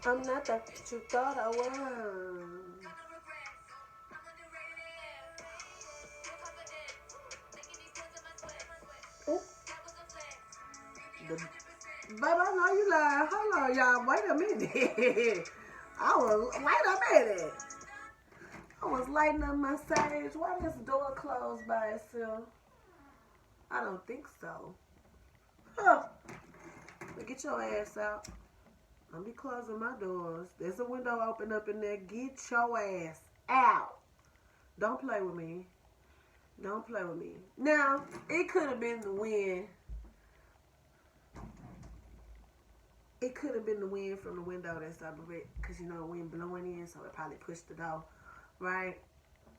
I'm not that you thought I was. Ooh. Baby, I know you lying. Hold on, y'all. Wait a minute. Wait a minute. I was lighting up my sage. Why this door closed by itself? I don't think so. Huh. But get your ass out. I'll be closing my doors. There's a window open up in there. Get your ass out. Don't play with me. Don't play with me. Now, it could have been the wind. It could have been the wind from the window that's up a bit, because you know the wind blowing in, so it probably pushed the door, right?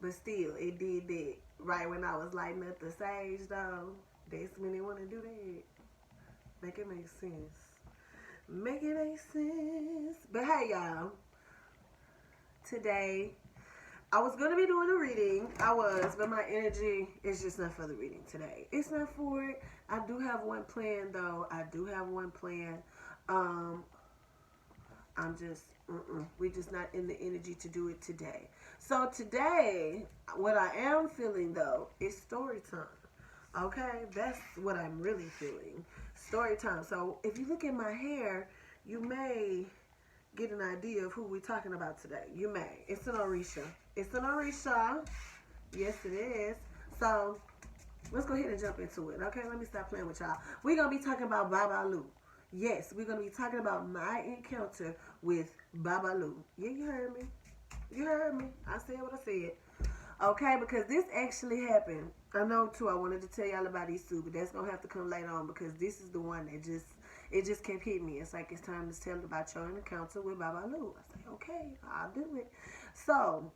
But still, it did that. Right when I was lighting up the sage, though, that's when they want to do that. Make it make sense. Make it make sense. But hey, y'all. Today, I was going to be doing a reading. I was, but my energy is just not for the reading today. It's not for it. I do have one plan, though. I do have one plan. I'm just, we're just not in the energy to do it today. So today, what I am feeling, though, is story time. Okay? That's what I'm really feeling. Story time. So if you look at my hair, you may get an idea of who we're talking about today. You may. It's an Orisha. It's an Orisha. Yes, it is. So let's go ahead and jump into it. Okay? Let me stop playing with y'all. We're going to be talking about Babalu. Yes, we're going to be talking about my encounter with Babalu. Yeah, you heard me. You heard me. I said what I said. Okay, because this actually happened. I know, too, I wanted to tell y'all about these two, but that's going to have to come later on because this is the one that just kept hitting me. It's like it's time to tell about your encounter with Babalu. I say, okay, I'll do it. So,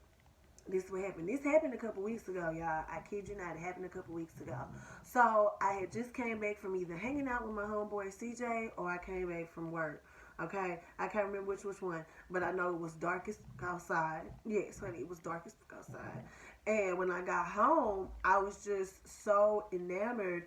this is what happened. This happened a couple weeks ago, y'all. I kid you not. It happened a couple weeks ago. So, I had just came back from either hanging out with my homeboy CJ or I came back from work. Okay? I can't remember which one, but I know it was darkest outside. Yes, honey, it was darkest outside. And when I got home, I was just so enamored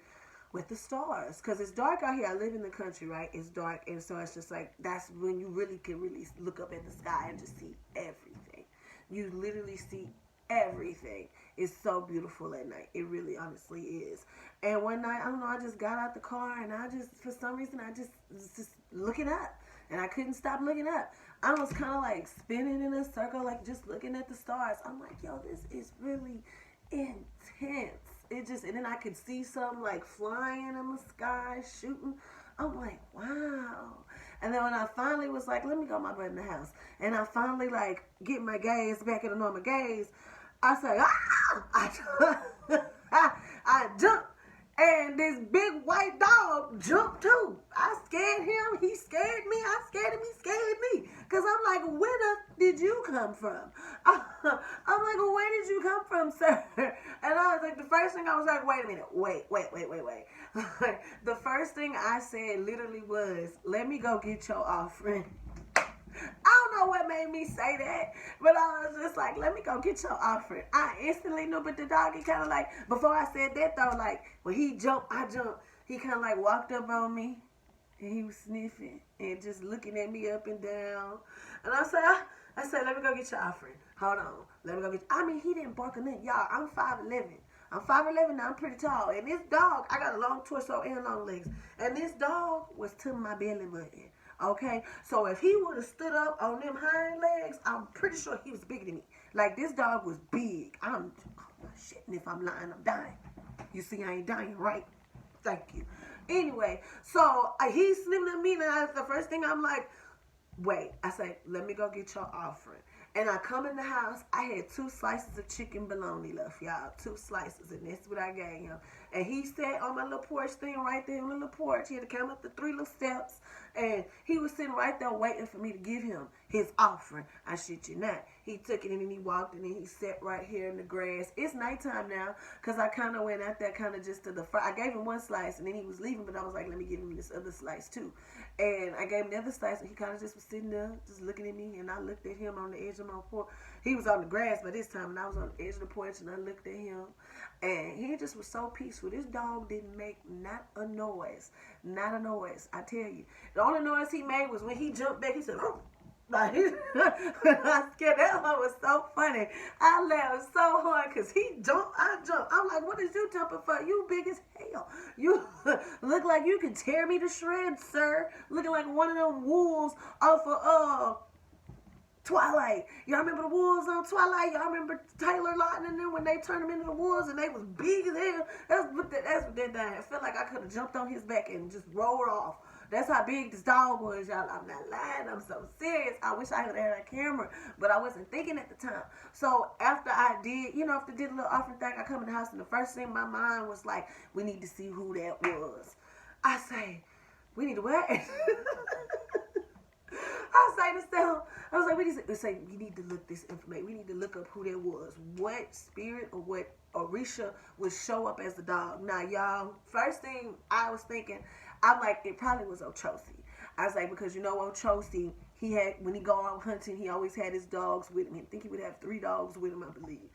with the stars. Because it's dark out here. I live in the country, right? It's dark. And so it's just like, that's when you really can really look up at the sky and just see everything. You literally see everything. It's so beautiful at night. It really honestly is. And one night, I don't know, I just got out the car and I just, for some reason, I just was just looking up. And I couldn't stop looking up. I was kind of like spinning in a circle, like just looking at the stars. I'm like, yo, this is really intense. It just, and then I could see something like flying in the sky, shooting. I'm like, wow. And then when I finally was like, let me go my butt in the house. And I finally like get my gaze back in the normal gaze. I say, ah! I jumped. And this big white dog jumped too. I scared him. He scared me. I scared him. He scared me. Because I'm like, where the did you come from? I'm like, well, where did you come from, sir? And I was like, the first thing I was like, wait a minute. Wait. The first thing I said literally was, let me go get your offering. I don't know what made me say that, but I was just like, let me go get your offering. I instantly knew, but the dog, he kind of like, before I said that though, like, when he jumped, I jumped. He kind of like walked up on me, and he was sniffing and just looking at me up and down. And I said, let me go get your offering. Hold on. Let me go get I mean, he didn't bark a lick. Y'all, I'm 5'11". I'm 5'11" now. I'm pretty tall. And this dog, I got a long torso and long legs. And this dog was to my belly button. Okay, so if he would have stood up on them hind legs, I'm pretty sure he was bigger than me. Like, this dog was big. I'm not shitting if I'm lying, I'm dying. You see, I ain't dying, right? Thank you. Anyway, so he's sniffing at me, and the first thing I'm like, wait. I say, let me go get your offering. And I come in the house, I had 2 slices of chicken bologna left, y'all. 2 slices, and that's what I gave him. And he sat on my little porch thing right there on the little porch. He had to come up the 3 little steps. And he was sitting right there waiting for me to give him his offering. I shit you not. He took it and then he walked and then he sat right here in the grass. It's nighttime now because I kind of went out there kind of just to the front. I gave him 1 slice and then he was leaving, but I was like, let me give him this other slice too. And I gave him the other slice and he kind of just was sitting there just looking at me, and I looked at him on the edge of my porch. He was on the grass by this time and I was on the edge of the porch and I looked at him. And he just was so peaceful. This dog didn't make not a noise. Not a noise, I tell you. The only noise he made was when he jumped back. He said, oh. Like, when I scared, that one was so funny. I laughed so hard because he jumped, I jumped. I'm like, what is you jumping for? You big as hell. You look like you can tear me to shreds, sir. Looking like one of them wolves off of Twilight. Y'all remember the wolves on Twilight? Y'all remember Taylor Lautner and them when they turned them into the wolves and they was big as hell? That's what they did. I felt like I could have jumped on his back and just rolled off. That's how big this dog was, y'all. I'm not lying. I'm so serious. I wish I could have had a camera, but I wasn't thinking at the time. So after I did, after I did a little offering thing, I come in the house and the first thing in my mind was like, we need to see who that was. I say, we need to what? I was like, I was like, we need to look this information. We need to look up who that was. What spirit or what Orisha would show up as the dog. Now, y'all, first thing I was thinking, I'm like, it probably was Ochosi. I was like, because Ochosi, he had, when he go out hunting, he always had his dogs with him. I think he would have 3 dogs with him, I believe.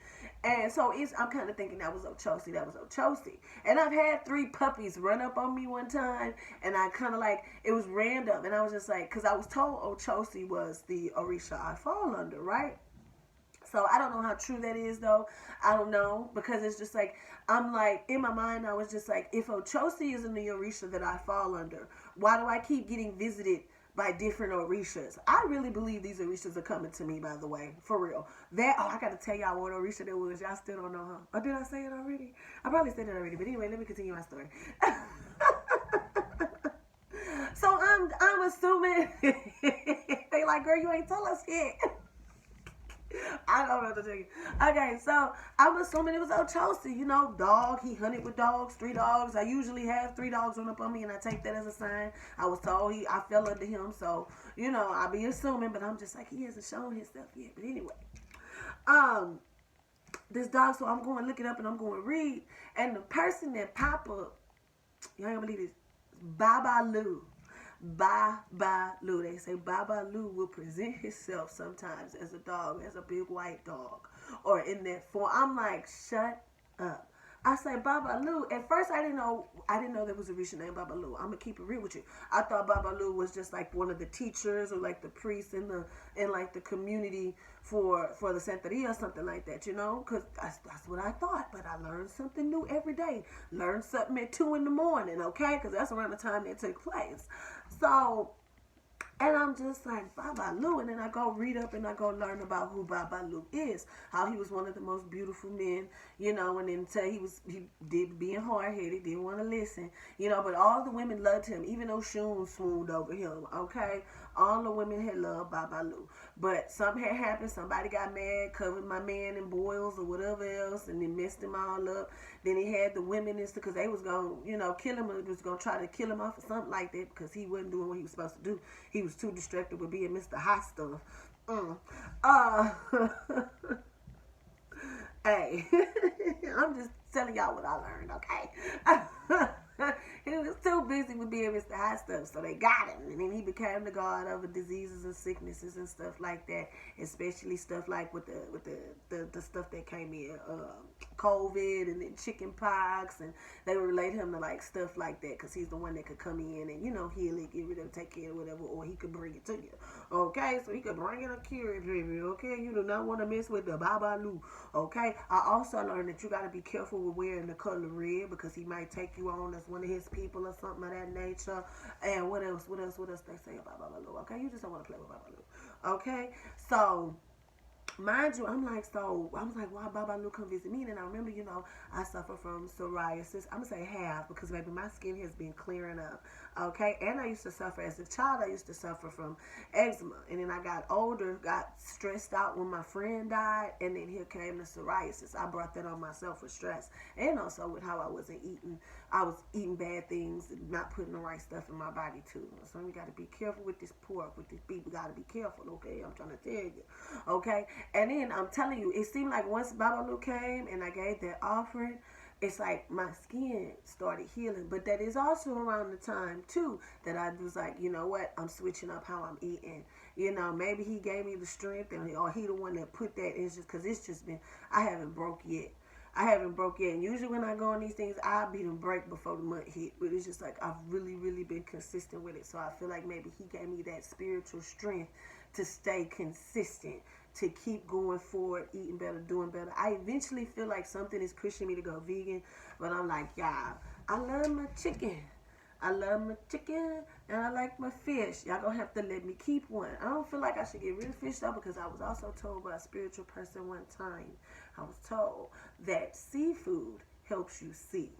And so I'm kind of thinking that was Ochosi. And I've had 3 puppies run up on me one time, and I kind of like, it was random. And I was just like, because I was told Ochosi was the Orisha I fall under, right? So I don't know how true that is, though. I don't know, because it's just like, I'm like, in my mind, I was just like, if Ochosi isn't the Orisha that I fall under, why do I keep getting visited by different Orishas? I really believe these Orishas are coming to me, by the way, for real. I got to tell y'all what Orisha that was. Y'all still don't know, huh? Or did I say it already? I probably said it already, but anyway, let me continue my story. So I'm assuming, they like, girl, you ain't told us yet. I don't know what to tell you. Okay, so I'm assuming it was Ochosi, dog. He hunted with dogs, 3 dogs. I usually have 3 dogs run up on me, and I take that as a sign. I was told I fell under him, so I be assuming, but I'm just like, he hasn't shown himself yet. But anyway, this dog. So I'm going to look it up, and I'm going to read, and the person that pop up, you ain't gonna believe this, Babalu. Babalu. They say Babalu will present himself sometimes as a dog, as a big white dog, or in that form. I'm like, shut up. I say Babalu. At first, I didn't know there was a Orisha named Babalu. I'm gonna keep it real with you. I thought Babalu was just like one of the teachers or like the priests in like the community for the Santeria or something like that, because that's what I thought. But I learned something new every day. Learned something at 2 a.m, okay, because that's around the time that took place. So, and I'm just like, Babalu. And then I go read up and I go learn about who Babalu is. How he was one of the most beautiful men, and then say he did being hard-headed, didn't want to listen, but all the women loved him, even though Shun swooned over him, okay? All the women had loved Babalu. But something had happened. Somebody got mad, covered my man in boils or whatever else, and then messed him all up. Then he had the women, because they was going to, kill him, or was going to try to kill him off or something like that, because he wasn't doing what he was supposed to do. He was too distracted with being Mr. Hot Stuff. Hey, I'm just telling y'all what I learned, okay? He was too busy with being Mr. Hot Stuff, so they got him. And then he became the god of diseases and sicknesses and stuff like that, especially stuff like with the stuff that came in, COVID and then chicken pox, and they would relate him to like stuff like that, because he's the one that could come in and heal it, get rid of it, take care of whatever, or he could bring it to you. Okay, so he could bring it or cure it, baby. Okay, you do not want to mess with the Babalu. Okay, I also learned that you got to be careful with wearing the color red, because he might take you on as one of his people or something of that nature. And what else they say about Babalu? Okay, you just don't want to play with Babalu. Okay, so mind you, I'm like, why Babalu come visit me? And I remember, I suffer from psoriasis. I'm going to say half, because maybe my skin has been clearing up. Okay, and I used to suffer, as a child, I used to suffer from eczema. And then I got older, got stressed out when my friend died, and then here came the psoriasis. I brought that on myself with stress, and also with how I wasn't eating. I was eating bad things and not putting the right stuff in my body, too. So we got to be careful with this pork, with this beef. We got to be careful, okay? I'm trying to tell you, okay? And then I'm telling you, it seemed like once Babalu came and I gave that offering, it's like my skin started healing. But that is also around the time, too, that I was like, you know what? I'm switching up how I'm eating. Maybe he gave me the strength, or he the one that put that. It's just because it's just been, I haven't broke yet. I haven't broke yet. And usually when I go on these things, I'll beat them break before the month hit. But it's just like I've really, really been consistent with it. So I feel like maybe he gave me that spiritual strength to stay consistent, to keep going forward, eating better, doing better. I eventually feel like something is pushing me to go vegan, but I'm like, yeah, I love my chicken. I love my chicken and I like my fish. Y'all gonna have to let me keep one. I don't feel like I should get rid of fish though, because I was also told by a spiritual person one time, I was told that seafood helps you see.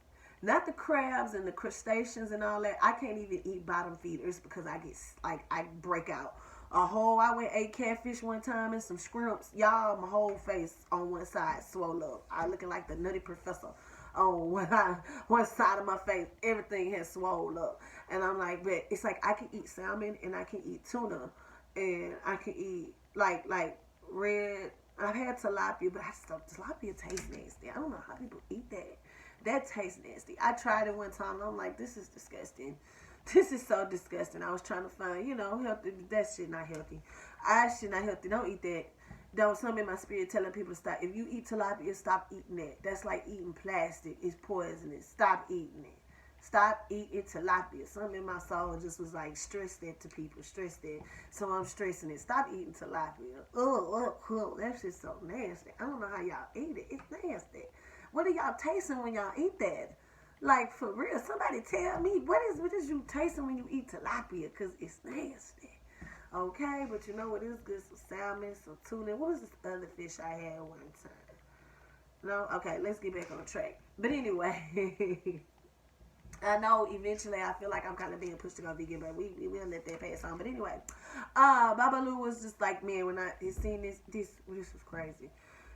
Not the crabs and the crustaceans and all that. I can't even eat bottom feeders because I get like I break out. I went ate catfish one time and some shrimps. Y'all, my whole face on one side swole up. I looking like the Nutty Professor on one side of my face. Everything has swole up. And I'm like, but it's like I can eat salmon and I can eat tuna and I can eat like red. I've had tilapia, but tilapia tastes nasty. I don't know how people eat that. That tastes nasty. I tried it one time and I'm like, this is disgusting. This is so disgusting. I was trying to find, healthy. That shit not healthy. Shit not healthy. Don't eat that. Don't. Something in my spirit telling people to stop. If you eat tilapia, stop eating that. That's like eating plastic. It's poisonous. Stop eating it. Stop eating tilapia. Something in my soul just was like, stress that to people. Stress that. So I'm stressing it. Stop eating tilapia. Oh, that shit's so nasty. I don't know how y'all eat it. It's nasty. What are y'all tasting when y'all eat that? Like, for real, somebody tell me, what is you tasting when you eat tilapia? Because it's nasty. Okay, but you know what is good? Some salmon, some tuna. What was this other fish I had one time? No? Okay, let's get back on track. But anyway, I know eventually I feel like I'm kind of being pushed to go vegan, but we'll let that pass on. But anyway, Babalu was just like, man, when I seen this was crazy.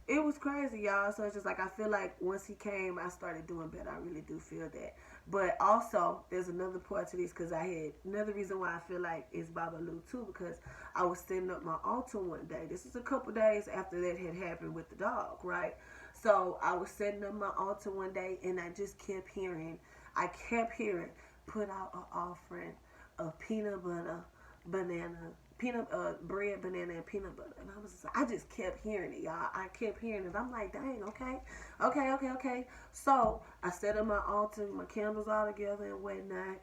It was crazy, y'all. So it's just like I feel like once he came, I started doing better. I really do feel that. But also, there's another part to this because I had another reason why I feel like it's Babalu too, because I was setting up my altar one day. This is a couple days after that had happened with the dog, right? So I was setting up my altar one day and I just kept hearing, put out an offering of peanut butter, banana, bread, banana, and peanut butter. And I just kept hearing it, y'all. I kept hearing it. I'm like, dang, okay. So I set up my altar, my candles all together and whatnot.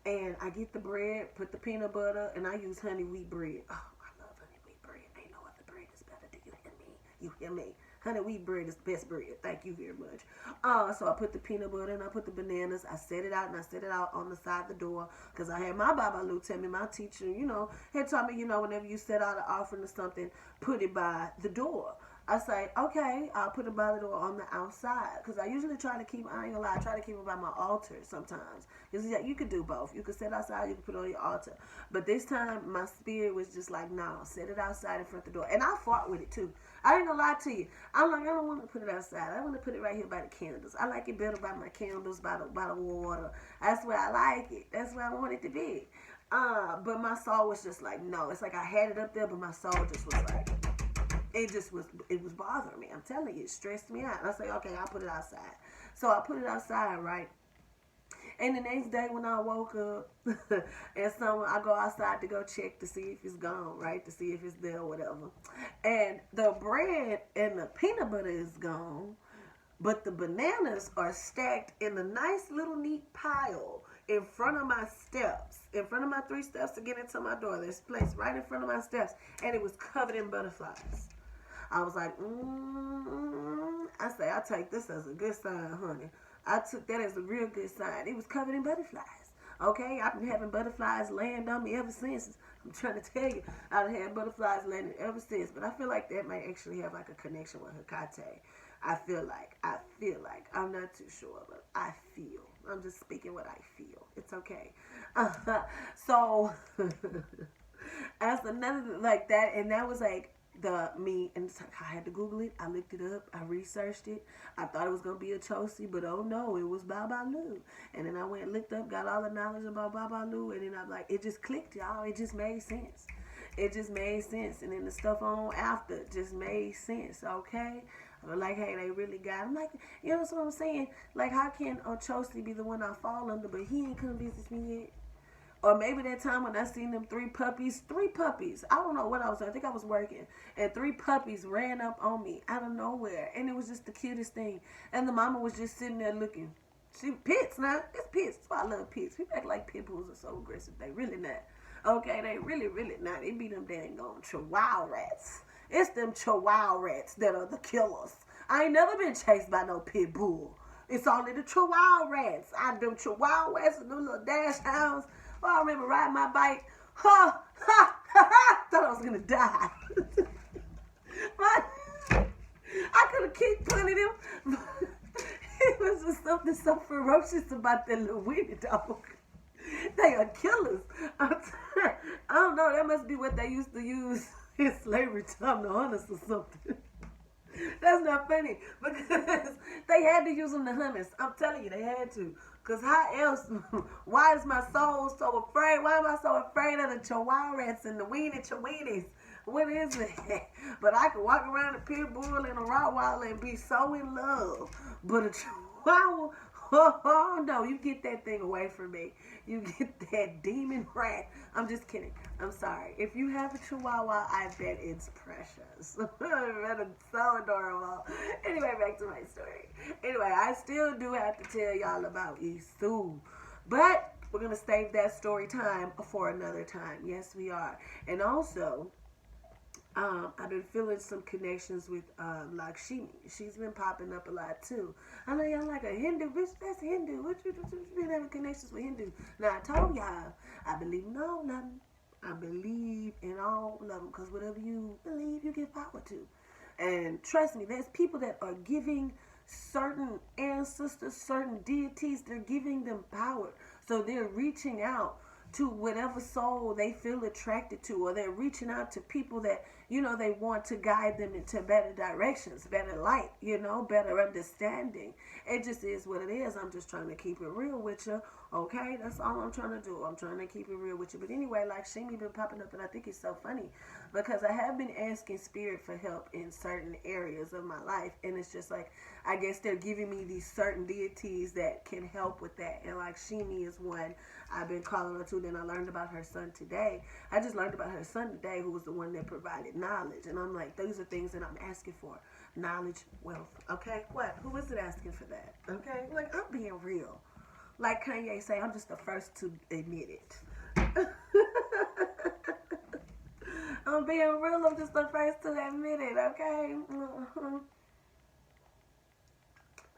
And I get the bread, put the peanut butter, and I use honey wheat bread. Oh, I love honey wheat bread. Ain't no other bread is better. Do you hear me? You hear me? Honey wheat bread is the best bread. Thank you very much. So I put the peanut butter and I put the bananas. I set it out and I set it out on the side of the door because I had my Babalu tell me, my teacher, had taught me, whenever you set out an offering or something, put it by the door. I say, okay, I'll put it by the door on the outside. Because I usually try to keep, I ain't gonna lie, I try to keep it by my altar sometimes. Because you could do both. You could set outside, you could put it on your altar. But this time, my spirit was just like, no, set it outside in front of the door. And I fought with it too. I ain't gonna lie to you. I'm like, I don't want to put it outside. I want to put it right here by the candles. I like it better by my candles, by the water. That's where I like it. That's where I want it to be. But my soul was just like, no. It's like I had it up there, but my soul just was like, it was bothering me. I'm telling you, it stressed me out. And I say, okay, I'll put it outside. So I put it outside, right? And the next day when I woke up and I go outside to go check to see if it's gone, right? To see if it's there or whatever. And the bread and the peanut butter is gone, but the bananas are stacked in a nice little neat pile in front of my steps, in front of my 3 steps to get into my door. There's placed right in front of my steps, and it was covered in butterflies. I was like, I say, I take this as a good sign, honey. I took that as a real good sign. It was covered in butterflies. Okay, I've been having butterflies land on me ever since. I'm trying to tell you, I've had butterflies landing ever since. But I feel like that might actually have like a connection with Hecate. I feel like. I'm not too sure, but I feel. I'm just speaking what I feel. It's okay. So, as another like that, and that was like, and I had to Google it. I looked it up. I researched it. I thought it was gonna be a Chosi, but oh no, it was Babalu. And then I went and looked up, got all the knowledge about Babalu, and then I'm like, it just clicked, y'all. It just made sense. It just made sense. And then the stuff on after just made sense. Okay. I'm like, hey, they really got. I'm like, you know what I'm saying? Like, how can Chosi be the one I fall under, but he ain't come visit me yet? Or maybe that time when I seen them three puppies. I don't know what I was doing. I think I was working. And three puppies ran up on me out of nowhere. And it was just the cutest thing. And the mama was just sitting there looking. She pits now. It's pits. That's why I love pits. People act like pit bulls are so aggressive. They really not. Okay, they really, really not. They be them dang on chihuahua rats. It's them chihuahua rats that are the killers. I ain't never been chased by no pit bull. It's only the chihuahua rats. Them chihuahua rats and them little dash hounds. Oh, I remember riding my bike. Thought I was gonna die. I could have kicked plenty of them. It was just something so ferocious about that little weenie dog. They are killers. I don't know. That must be what they used to use in slavery time to hunt us or something. That's not funny because they had to use them to hunt us. I'm telling you, they had to. Because how else? Why is my soul so afraid? Why am I so afraid of the chihuahua rats and the weenies? What is it? But I could walk around a pit bull and a Rottweiler and be so in love. But a chihuahua, oh no, you get that thing away from me. You get that demon rat. I'm just kidding. I'm sorry. If you have a chihuahua, I bet it's precious. It's so adorable. Anyway, back to my story. Anyway, I still do have to tell y'all about Isu. But we're going to save that story time for another time. Yes, we are. And also, I've been feeling some connections with Lakshmi. She's been popping up a lot too. I know y'all like a Hindu, bitch. That's Hindu. What you been having connections with Hindu? Now I told y'all, I believe in all of them. I believe in all of them because whatever you believe, you give power to. And trust me, there's people that are giving certain ancestors, certain deities. They're giving them power, so they're reaching out to whatever soul they feel attracted to, or they're reaching out to people that, they want to guide them into better directions, better light, better understanding. It just is what it is. I'm just trying to keep it real with you, okay? That's all I'm trying to do. I'm trying to keep it real with you. But anyway, like Shimi been popping up, and I think it's so funny because I have been asking Spirit for help in certain areas of my life, and it's just like, I guess they're giving me these certain deities that can help with that, and like Shimi is one I've been calling her to. Then I learned about her son today. I just learned about her son today, who was the one that provided knowledge. And I'm like, those are things that I'm asking for. Knowledge, wealth. Okay? What? Who isn't asking for that? Okay? Like, I'm being real. Like Kanye say, I'm just the first to admit it. I'm being real. I'm just the first to admit it. Okay?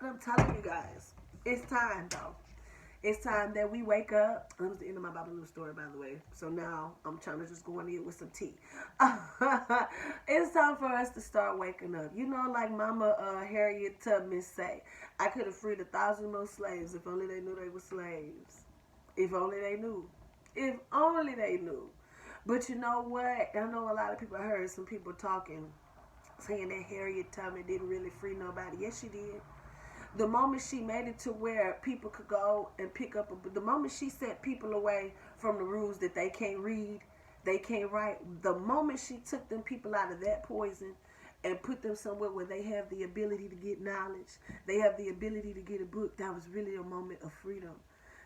I'm telling you guys, it's time, though. It's time that we wake up. That was the end of my Babalu story, by the way. So now I'm trying to just go in here with some tea. It's time for us to start waking up. Like Mama Harriet Tubman say, I could have freed 1,000 more slaves if only they knew they were slaves. If only they knew. If only they knew. But you know what? I know a lot of people heard some people talking, saying that Harriet Tubman didn't really free nobody. Yes, she did. The moment she made it to where people could go and pick up the moment she set people away from the rules that they can't read, they can't write, the moment she took them people out of that poison and put them somewhere where they have the ability to get knowledge, they have the ability to get a book, that was really a moment of freedom.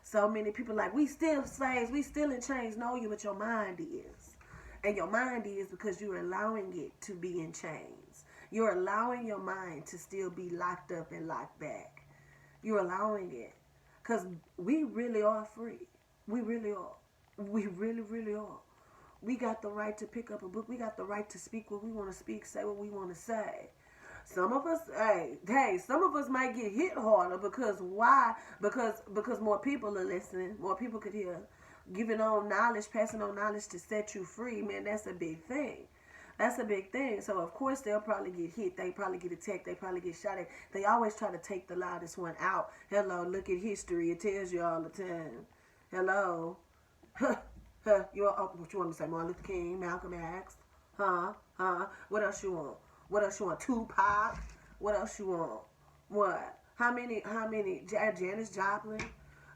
So many people like, we still slaves, we still in chains. No, but your mind is. And your mind is because you're allowing it to be in chains. You're allowing your mind to still be locked up and locked back. You're allowing it. Because we really are free. We really are. We really, really are. We got the right to pick up a book. We got the right to speak what we want to speak, say what we want to say. Some of us, some of us might get hit harder because why? Because more people are listening. More people could hear. Giving on knowledge, passing on knowledge to set you free, man, that's a big thing. That's a big thing. So, of course, they'll probably get hit. They probably get attacked. They probably get shot at. They always try to take the loudest one out. Hello, look at history. It tells you all the time. Hello. What you want to say? Martin Luther King, Malcolm X? What else you want? What else you want? Tupac? What else you want? What? How many? Janis Joplin?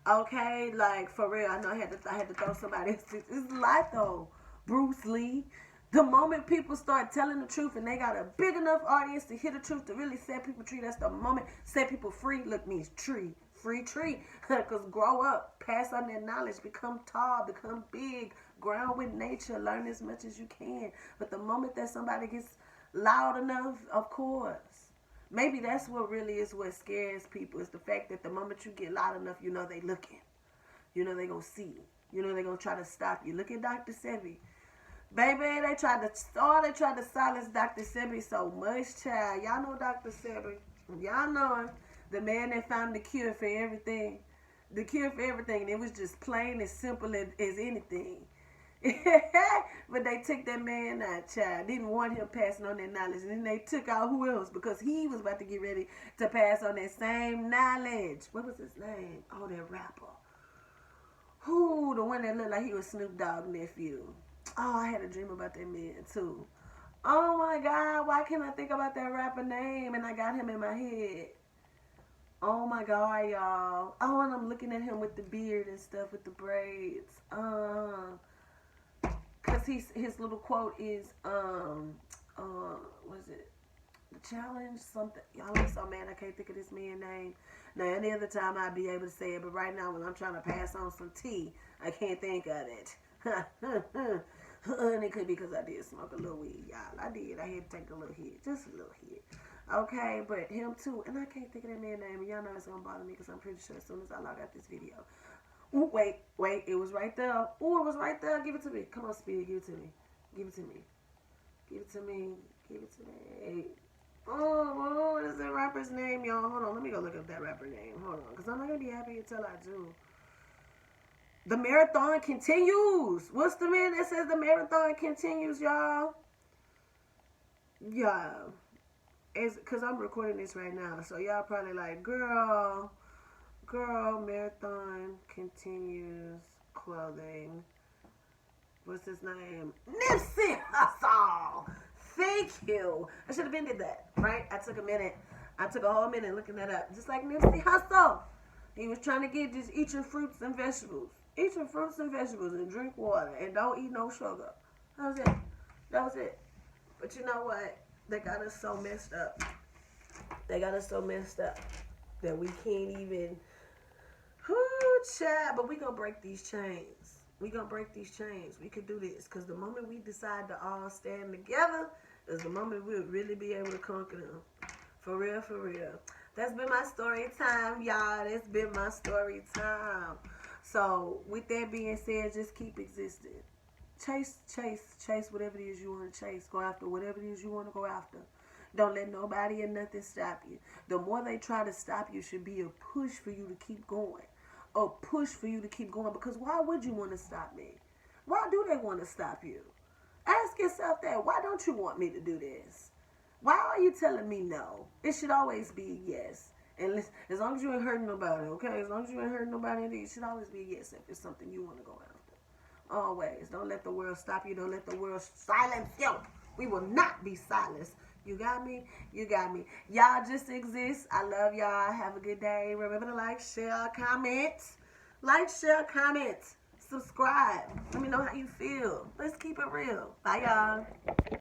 Okay, like, for real. I know I had to throw somebody. It's a lot, though. Bruce Lee. The moment people start telling the truth and they got a big enough audience to hear the truth to really set people free, that's the moment set people free. Look, means tree free treat. Because grow up, pass on that knowledge, become tall, become big, ground with nature, learn as much as you can. But the moment that somebody gets loud enough, of course. Maybe that's what really is what scares people, is the fact that the moment you get loud enough, you know they looking. You know they gonna see. You know they gonna try to stop you. Look at Dr. Sebi. Baby, they tried to silence Dr. Sebi so much, child. Y'all know Dr. Sebi. Y'all know him. The man that found the cure for everything. The cure for everything. And it was just plain as simple as anything. But they took that man out, child. Didn't want him passing on that knowledge. And then they took out who else? Because he was about to get ready to pass on that same knowledge. What was his name? Oh, that rapper. Who? The one that looked like he was Snoop Dogg's nephew. Oh, I had a dream about that man, too. Oh, my God. Why can't I think about that rapper name? And I got him in my head. Oh, my God, y'all. Oh, and I'm looking at him with the beard and stuff, with the braids. Because his little quote is, what is it? The challenge, something. Y'all, I'm so mad I can't think of this man's name. Now, any other time I'd be able to say it, but right now when I'm trying to pass on some tea, I can't think of it. And it could be because I did smoke a little weed, y'all. I did. I had to take a little hit. Just a little hit. Okay, but him too. And I can't think of that man's name. And y'all know it's going to bother me because I'm pretty sure as soon as I log out this video. Ooh, wait. It was right there. Ooh, it was right there. Give it to me. Come on, Speedy. Give it to me. Give it to me. Give it to me. Give it to me. Oh, what is that rapper's name, y'all? Hold on. Let me go look up that rapper name. Hold on. Because I'm not going to be happy until I do. The marathon continues. What's the man that says the marathon continues, y'all? Yeah. It's because I'm recording this right now. So y'all probably like, girl, marathon continues clothing. What's his name? Nipsey Hussle. Thank you. I should have been did that, right? I took a whole minute looking that up. Just like Nipsey Hussle. He was trying to get just eat your fruits and vegetables. Eat your fruits and vegetables and drink water and don't eat no sugar. That was it. That was it. But you know what? They got us so messed up. They got us so messed up that we can't even. Whoo, child. But we gonna break these chains. We gonna break these chains. We could do this. Because the moment we decide to all stand together is the moment we'll really be able to conquer them. For real, for real. That's been my story time, y'all. That's been my story time. So, with that being said, just keep existing. Chase whatever it is you want to chase. Go after whatever it is you want to go after. Don't let nobody or nothing stop you. The more they try to stop you should be a push for you to keep going. A push for you to keep going. Because why would you want to stop me? Why do they want to stop you? Ask yourself that. Why don't you want me to do this? Why are you telling me no? It should always be yes. And as long as you ain't hurting nobody, okay? As long as you ain't hurting nobody, it should always be yes if it's something you want to go after. Always. Don't let the world stop you. Don't let the world silence you. We will not be silenced. You got me? You got me. Y'all just exist. I love y'all. Have a good day. Remember to like, share, comment. Like, share, comment. Subscribe. Let me know how you feel. Let's keep it real. Bye, y'all.